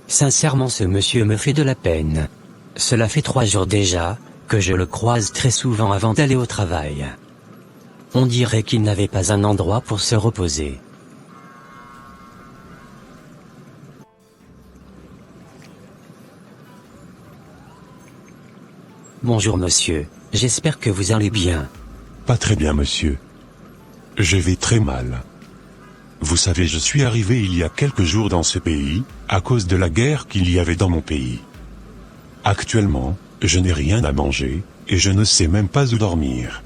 Sincèrement, ce monsieur me fait de la peine. Cela fait 3 jours déjà, que je le croise très souvent avant d'aller au travail. On dirait qu'il n'avait pas un endroit pour se reposer. Bonjour monsieur, j'espère que vous allez bien. Pas très bien monsieur. Je vais très mal. Vous savez, je suis arrivé il y a quelques jours dans ce pays, à cause de la guerre qu'il y avait dans mon pays. Actuellement, je n'ai rien à manger, et je ne sais même pas où dormir.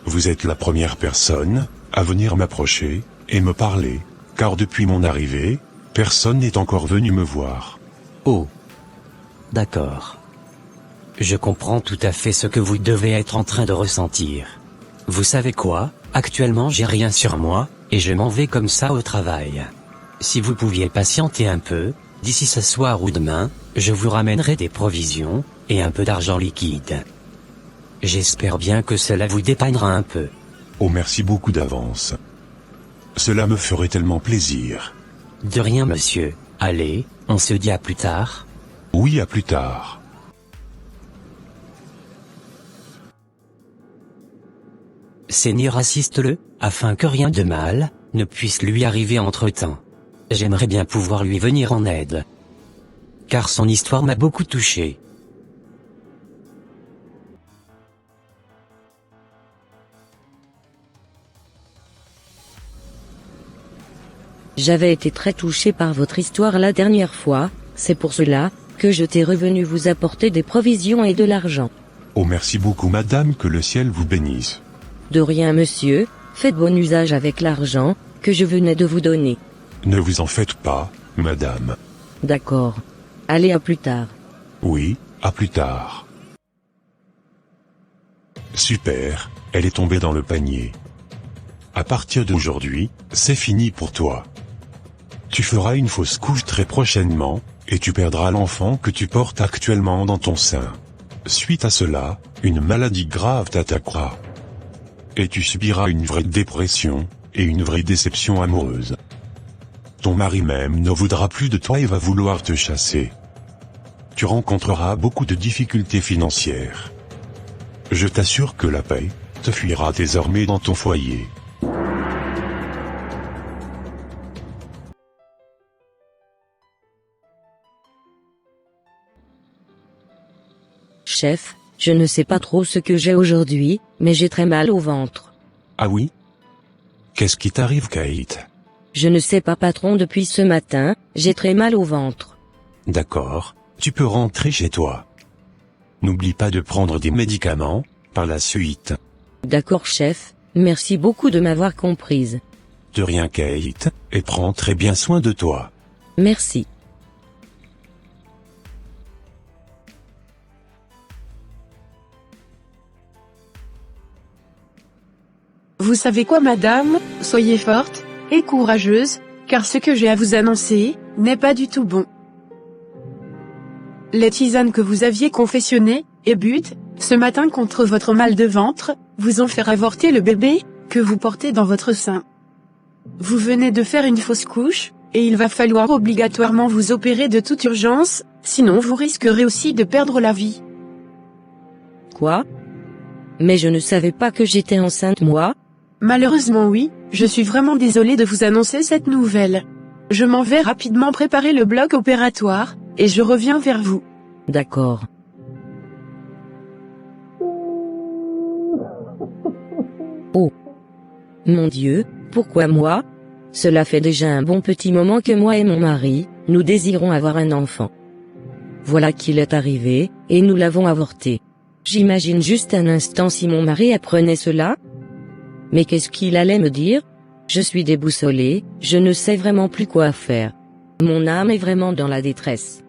Vous êtes la première personne à venir m'approcher et me parler, car depuis mon arrivée, personne n'est encore venu me voir. Oh. D'accord. Je comprends tout à fait ce que vous devez être en train de ressentir. Vous savez quoi, actuellement j'ai rien sur moi, et je m'en vais comme ça au travail. Si vous pouviez patienter un peu, d'ici ce soir ou demain, je vous ramènerai des provisions, et un peu d'argent liquide. J'espère bien que cela vous dépanera un peu. Oh, merci beaucoup d'avance. Cela me ferait tellement plaisir. De rien monsieur, allez, on se dit à plus tard. Oui, à plus tard. Seigneur, assiste-le, afin que rien de mal ne puisse lui arriver entre-temps. J'aimerais bien pouvoir lui venir en aide, car son histoire m'a beaucoup touché. J'avais été très touché par votre histoire la dernière fois, c'est pour cela que je t'ai revenu vous apporter des provisions et de l'argent. Oh, merci beaucoup madame, que le ciel vous bénisse. De rien monsieur, faites bon usage avec l'argent que je venais de vous donner. Ne vous en faites pas, madame. D'accord. Allez, à plus tard. Oui, à plus tard. Super, elle est tombée dans le panier. À partir d'aujourd'hui, c'est fini pour toi. Tu feras une fausse couche très prochainement, et tu perdras l'enfant que tu portes actuellement dans ton sein. Suite à cela, une maladie grave t'attaquera. Et tu subiras une vraie dépression, et une vraie déception amoureuse. Ton mari même ne voudra plus de toi et va vouloir te chasser. Tu rencontreras beaucoup de difficultés financières. Je t'assure que la paix te fuira désormais dans ton foyer. Chef, je ne sais pas trop ce que j'ai aujourd'hui, mais j'ai très mal au ventre. Ah oui? Qu'est-ce qui t'arrive, Kate? Je ne sais pas patron, depuis ce matin, j'ai très mal au ventre. D'accord, tu peux rentrer chez toi. N'oublie pas de prendre des médicaments, par la suite. D'accord chef, merci beaucoup de m'avoir comprise. De rien Kate, et prends très bien soin de toi. Merci. Vous savez quoi madame, soyez forte et courageuse, car ce que j'ai à vous annoncer n'est pas du tout bon. Les tisanes que vous aviez confectionnées et bues ce matin contre votre mal de ventre vous ont fait avorter le bébé que vous portez dans votre sein. Vous venez de faire une fausse couche, et il va falloir obligatoirement vous opérer de toute urgence, sinon vous risquerez aussi de perdre la vie. Quoi? Mais je ne savais pas que j'étais enceinte moi. Malheureusement oui, je suis vraiment désolée de vous annoncer cette nouvelle. Je m'en vais rapidement préparer le bloc opératoire, et je reviens vers vous. D'accord. Oh. Mon Dieu, pourquoi moi? Cela fait déjà un bon petit moment que moi et mon mari, nous désirons avoir un enfant. Voilà qu'il est arrivé, et nous l'avons avorté. J'imagine juste un instant si mon mari apprenait cela. Mais qu'est-ce qu'il allait me dire? Je suis déboussolée, je ne sais vraiment plus quoi faire. Mon âme est vraiment dans la détresse.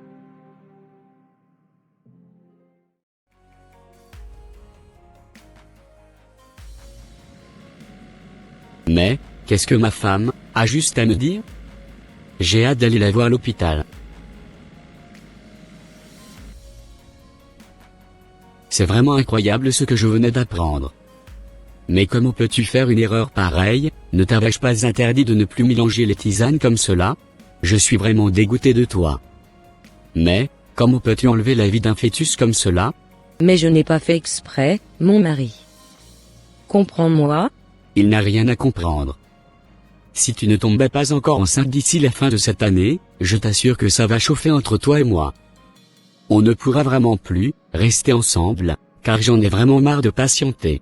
Mais, qu'est-ce que ma femme a juste à me dire? J'ai hâte d'aller la voir à l'hôpital. C'est vraiment incroyable ce que je venais d'apprendre. Mais comment peux-tu faire une erreur pareille? Ne t'avais-je pas interdit de ne plus mélanger les tisanes comme cela? Je suis vraiment dégoûté de toi. Mais, comment peux-tu enlever la vie d'un fœtus comme cela? Mais je n'ai pas fait exprès, mon mari. Comprends-moi? Il n'a rien à comprendre. Si tu ne tombais pas encore enceinte d'ici la fin de cette année, je t'assure que ça va chauffer entre toi et moi. On ne pourra vraiment plus rester ensemble, car j'en ai vraiment marre de patienter.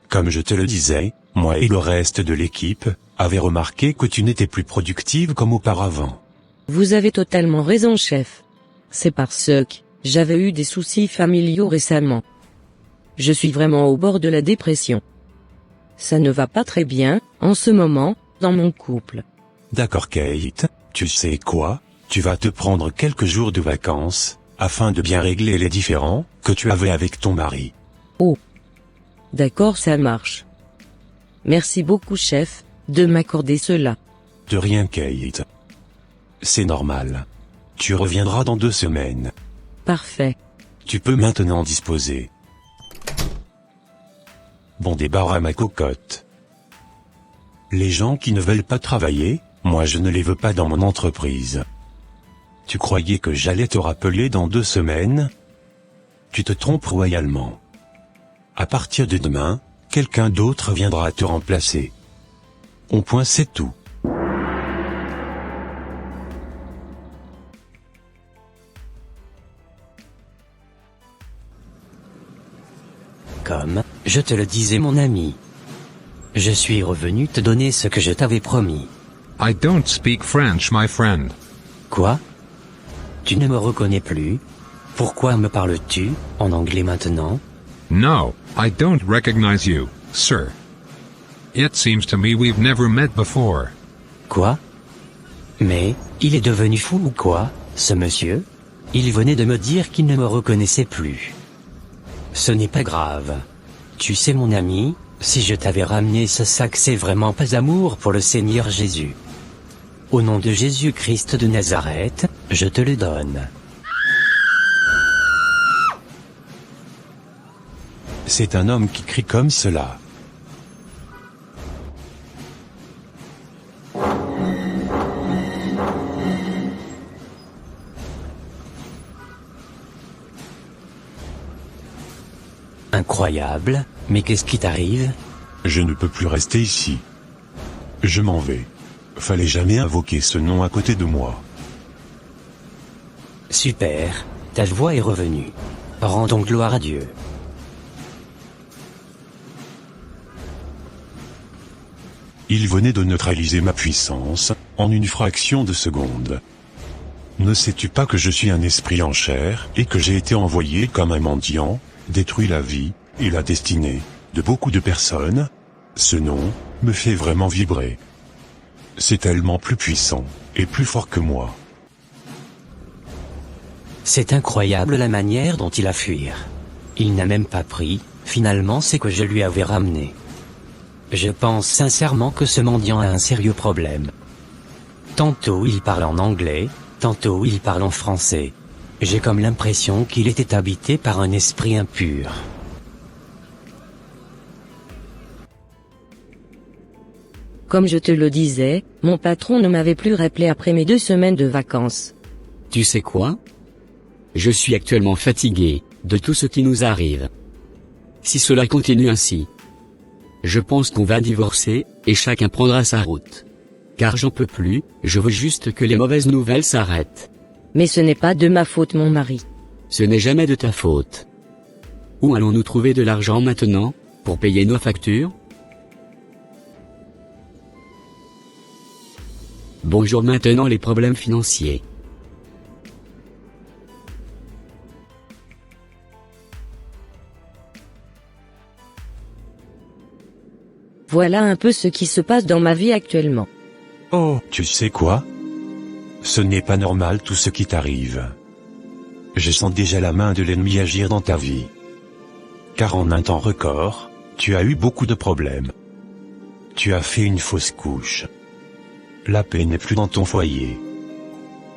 Comme je te le disais, moi et le reste de l'équipe avaient remarqué que tu n'étais plus productive comme auparavant. Vous avez totalement raison, chef. C'est parce que j'avais eu des soucis familiaux récemment. Je suis vraiment au bord de la dépression. Ça ne va pas très bien, en ce moment, dans mon couple. D'accord Kate, tu sais quoi? Tu vas te prendre quelques jours de vacances, afin de bien régler les différends que tu avais avec ton mari. Oh. D'accord, ça marche. Merci beaucoup, chef, de m'accorder cela. De rien Kate. C'est normal. Tu reviendras dans 2 semaines. Parfait. Tu peux maintenant disposer. Bon débarras ma cocotte. Les gens qui ne veulent pas travailler, moi je ne les veux pas dans mon entreprise. Tu croyais que j'allais te rappeler dans 2 semaines? Tu te trompes royalement. À partir de demain, quelqu'un d'autre viendra te remplacer. On point c'est tout. Comme je te le disais mon ami. Je suis revenu te donner ce que je t'avais promis. I don't speak French, my friend. Quoi? Tu ne me reconnais plus? Pourquoi me parles-tu en anglais maintenant? No, I don't recognize you, sir. It seems to me we've never met before. Quoi? Mais, il est devenu fou ou quoi, ce monsieur? Il venait de me dire qu'il ne me reconnaissait plus. Ce n'est pas grave. Tu sais mon ami, si je t'avais ramené ce sac c'est vraiment pas amour pour le Seigneur Jésus. Au nom de Jésus-Christ de Nazareth, je te le donne. C'est un homme qui crie comme cela. Incroyable, mais qu'est-ce qui t'arrive? Je ne peux plus rester ici. Je m'en vais. Fallait jamais invoquer ce nom à côté de moi. Super, ta voix est revenue. Rendons gloire à Dieu. Il venait de neutraliser ma puissance, en une fraction de seconde. Ne sais-tu pas que je suis un esprit en chair, et que j'ai été envoyé comme un mendiant, détruit la vie, et la destinée, de beaucoup de personnes? Ce nom, me fait vraiment vibrer. C'est tellement plus puissant, et plus fort que moi. C'est incroyable la manière dont il a fuir. Il n'a même pas pris, finalement c'est que je lui avais ramené. Je pense sincèrement que ce mendiant a un sérieux problème. Tantôt il parle en anglais, tantôt il parle en français. J'ai comme l'impression qu'il était habité par un esprit impur. Comme je te le disais, mon patron ne m'avait plus rappelé après mes 2 semaines de vacances. Tu sais quoi? Je suis actuellement fatigué de tout ce qui nous arrive. Si cela continue ainsi, je pense qu'on va divorcer, et chacun prendra sa route. Car j'en peux plus, je veux juste que les mauvaises nouvelles s'arrêtent. Mais ce n'est pas de ma faute, mon mari. Ce n'est jamais de ta faute. Où allons-nous trouver de l'argent maintenant, pour payer nos factures? Bonjour maintenant les problèmes financiers. Voilà un peu ce qui se passe dans ma vie actuellement. Oh, tu sais quoi? Ce n'est pas normal tout ce qui t'arrive. Je sens déjà la main de l'ennemi agir dans ta vie. Car en un temps record, tu as eu beaucoup de problèmes. Tu as fait une fausse couche. La paix n'est plus dans ton foyer.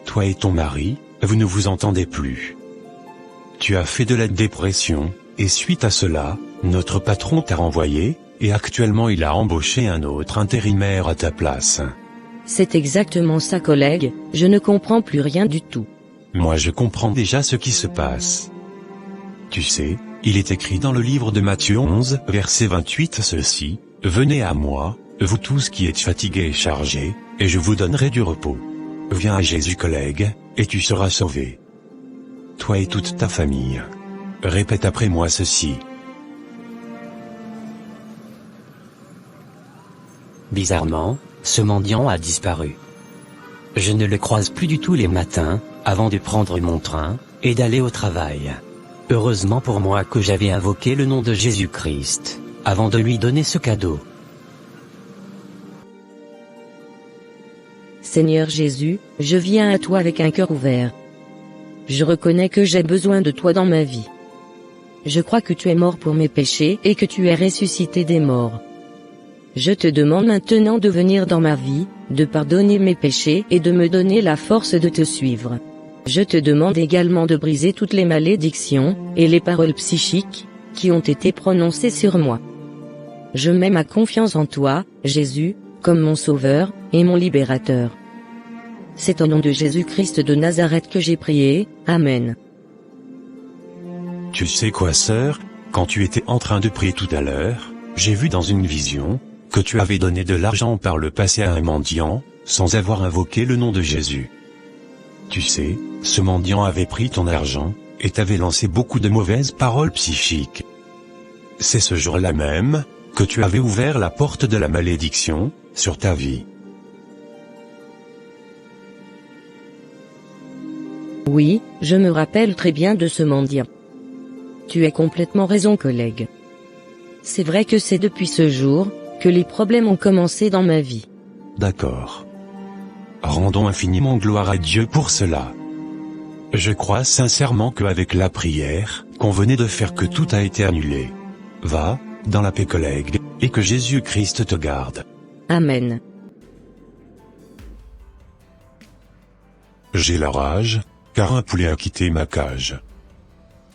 Toi et ton mari, vous ne vous entendez plus. Tu as fait de la dépression, et suite à cela, notre patron t'a renvoyé, et actuellement il a embauché un autre intérimaire à ta place. C'est exactement ça, collègue, je ne comprends plus rien du tout. Moi je comprends déjà ce qui se passe. Tu sais, il est écrit dans le livre de Matthieu 11, verset 28 ceci, « Venez à moi, vous tous qui êtes fatigués et chargés, et je vous donnerai du repos. Viens à Jésus, collègue, et tu seras sauvé. Toi et toute ta famille. » Répète après moi ceci. Bizarrement, ce mendiant a disparu. Je ne le croise plus du tout les matins, avant de prendre mon train, et d'aller au travail. Heureusement pour moi que j'avais invoqué le nom de Jésus-Christ, avant de lui donner ce cadeau. Seigneur Jésus, je viens à toi avec un cœur ouvert. Je reconnais que j'ai besoin de toi dans ma vie. Je crois que tu es mort pour mes péchés et que tu es ressuscité des morts. Je te demande maintenant de venir dans ma vie, de pardonner mes péchés et de me donner la force de te suivre. Je te demande également de briser toutes les malédictions et les paroles psychiques qui ont été prononcées sur moi. Je mets ma confiance en toi, Jésus, comme mon sauveur et mon libérateur. C'est au nom de Jésus-Christ de Nazareth que j'ai prié, Amen. Tu sais quoi, sœur, quand tu étais en train de prier tout à l'heure, j'ai vu dans une vision, que tu avais donné de l'argent par le passé à un mendiant, sans avoir invoqué le nom de Jésus. Tu sais, ce mendiant avait pris ton argent, et t'avait lancé beaucoup de mauvaises paroles psychiques. C'est ce jour-là même, que tu avais ouvert la porte de la malédiction, sur ta vie. Oui, je me rappelle très bien de ce mendiant. Tu as complètement raison, collègue. C'est vrai que c'est depuis ce jour, que les problèmes ont commencé dans ma vie. D'accord. Rendons infiniment gloire à Dieu pour cela. Je crois sincèrement qu'avec la prière, qu'on venait de faire, que tout a été annulé. Va, dans la paix, collègue, et que Jésus-Christ te garde. Amen. J'ai la rage, car un poulet a quitté ma cage.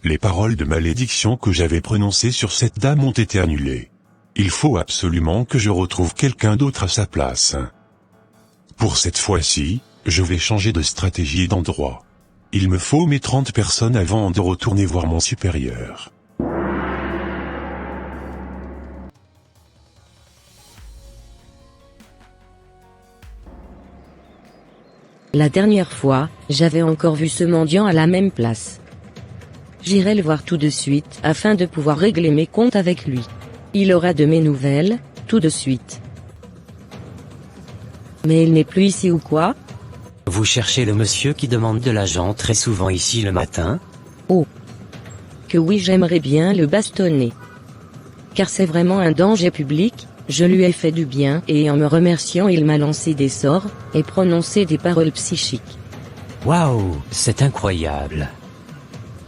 Les paroles de malédiction que j'avais prononcées sur cette dame ont été annulées. Il faut absolument que je retrouve quelqu'un d'autre à sa place. Pour cette fois-ci, je vais changer de stratégie et d'endroit. Il me faut mes 30 personnes avant de retourner voir mon supérieur. La dernière fois, j'avais encore vu ce mendiant à la même place. J'irai le voir tout de suite afin de pouvoir régler mes comptes avec lui. Il aura de mes nouvelles, tout de suite. Mais il n'est plus ici ou quoi? Vous cherchez le monsieur qui demande de l'argent très souvent ici le matin? Oh. Que oui, j'aimerais bien le bastonner. Car c'est vraiment un danger public, je lui ai fait du bien et en me remerciant il m'a lancé des sorts, et prononcé des paroles psychiques. Waouh, c'est incroyable.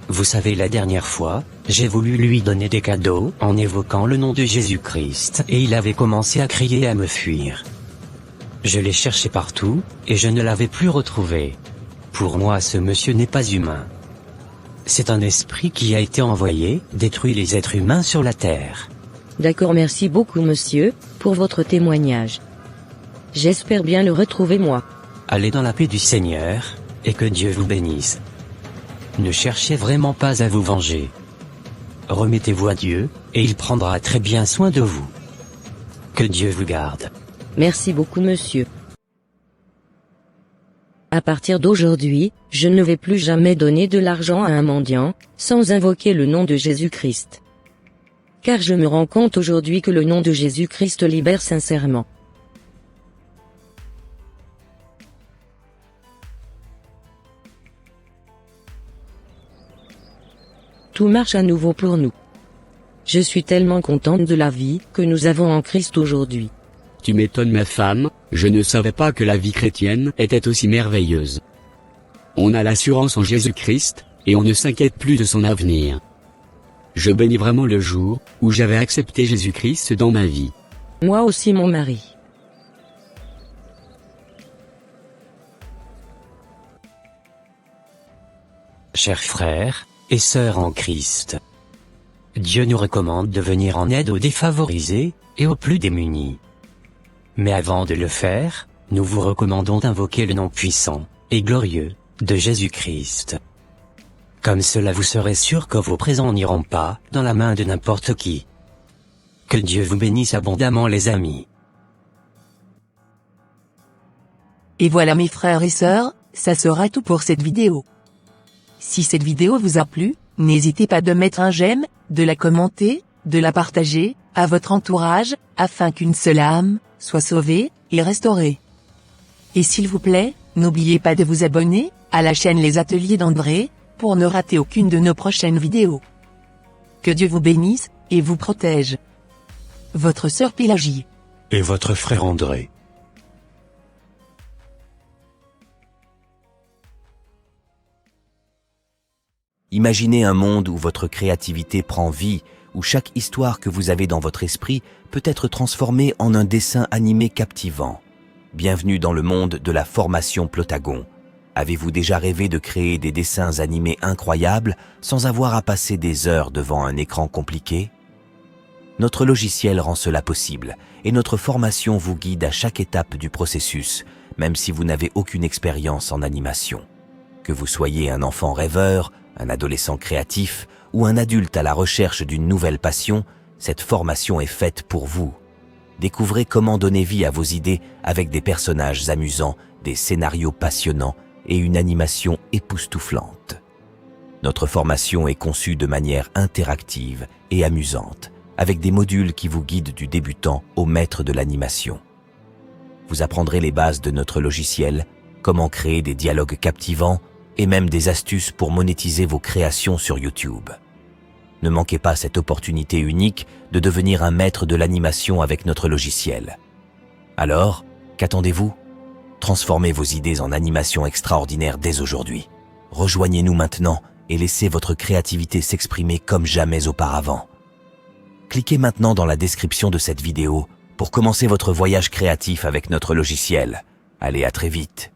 Vous savez, la dernière fois, j'ai voulu lui donner des cadeaux en évoquant le nom de Jésus-Christ et il avait commencé à crier et à me fuir. Je l'ai cherché partout, et je ne l'avais plus retrouvé. Pour moi, ce monsieur n'est pas humain. C'est un esprit qui a été envoyé, détruit les êtres humains sur la terre. D'accord, merci beaucoup monsieur, pour votre témoignage. J'espère bien le retrouver moi. Allez dans la paix du Seigneur, et que Dieu vous bénisse. Ne cherchez vraiment pas à vous venger. Remettez-vous à Dieu, et il prendra très bien soin de vous. Que Dieu vous garde. Merci beaucoup monsieur. À partir d'aujourd'hui, je ne vais plus jamais donner de l'argent à un mendiant, sans invoquer le nom de Jésus-Christ. Car je me rends compte aujourd'hui que le nom de Jésus-Christ libère sincèrement. Tout marche à nouveau pour nous. Je suis tellement contente de la vie que nous avons en Christ aujourd'hui. Tu m'étonnes, ma femme, je ne savais pas que la vie chrétienne était aussi merveilleuse. On a l'assurance en Jésus-Christ, et on ne s'inquiète plus de son avenir. Je bénis vraiment le jour où j'avais accepté Jésus-Christ dans ma vie. Moi aussi, mon mari. Chers frères et sœurs en Christ. Dieu nous recommande de venir en aide aux défavorisés et aux plus démunis. Mais avant de le faire, nous vous recommandons d'invoquer le nom puissant et glorieux de Jésus-Christ. Comme cela vous serez sûr que vos présents n'iront pas dans la main de n'importe qui. Que Dieu vous bénisse abondamment les amis. Et voilà mes frères et sœurs, ça sera tout pour cette vidéo. Si cette vidéo vous a plu, n'hésitez pas de mettre un j'aime, de la commenter, de la partager, à votre entourage, afin qu'une seule âme soit sauvée et restaurée. Et s'il vous plaît, n'oubliez pas de vous abonner à la chaîne Les Ateliers d'André, pour ne rater aucune de nos prochaines vidéos. Que Dieu vous bénisse et vous protège. Votre sœur Pélagie. Et votre frère André. Imaginez un monde où votre créativité prend vie, où chaque histoire que vous avez dans votre esprit peut être transformée en un dessin animé captivant. Bienvenue dans le monde de la formation Plotagon. Avez-vous déjà rêvé de créer des dessins animés incroyables sans avoir à passer des heures devant un écran compliqué? Notre logiciel rend cela possible et notre formation vous guide à chaque étape du processus, même si vous n'avez aucune expérience en animation. Que vous soyez un enfant rêveur, un adolescent créatif ou un adulte à la recherche d'une nouvelle passion, cette formation est faite pour vous. Découvrez comment donner vie à vos idées avec des personnages amusants, des scénarios passionnants et une animation époustouflante. Notre formation est conçue de manière interactive et amusante, avec des modules qui vous guident du débutant au maître de l'animation. Vous apprendrez les bases de notre logiciel, comment créer des dialogues captivants et même des astuces pour monétiser vos créations sur YouTube. Ne manquez pas cette opportunité unique de devenir un maître de l'animation avec notre logiciel. Alors, qu'attendez-vous? Transformez vos idées en animation extraordinaire dès aujourd'hui. Rejoignez-nous maintenant et laissez votre créativité s'exprimer comme jamais auparavant. Cliquez maintenant dans la description de cette vidéo pour commencer votre voyage créatif avec notre logiciel. Allez, à très vite.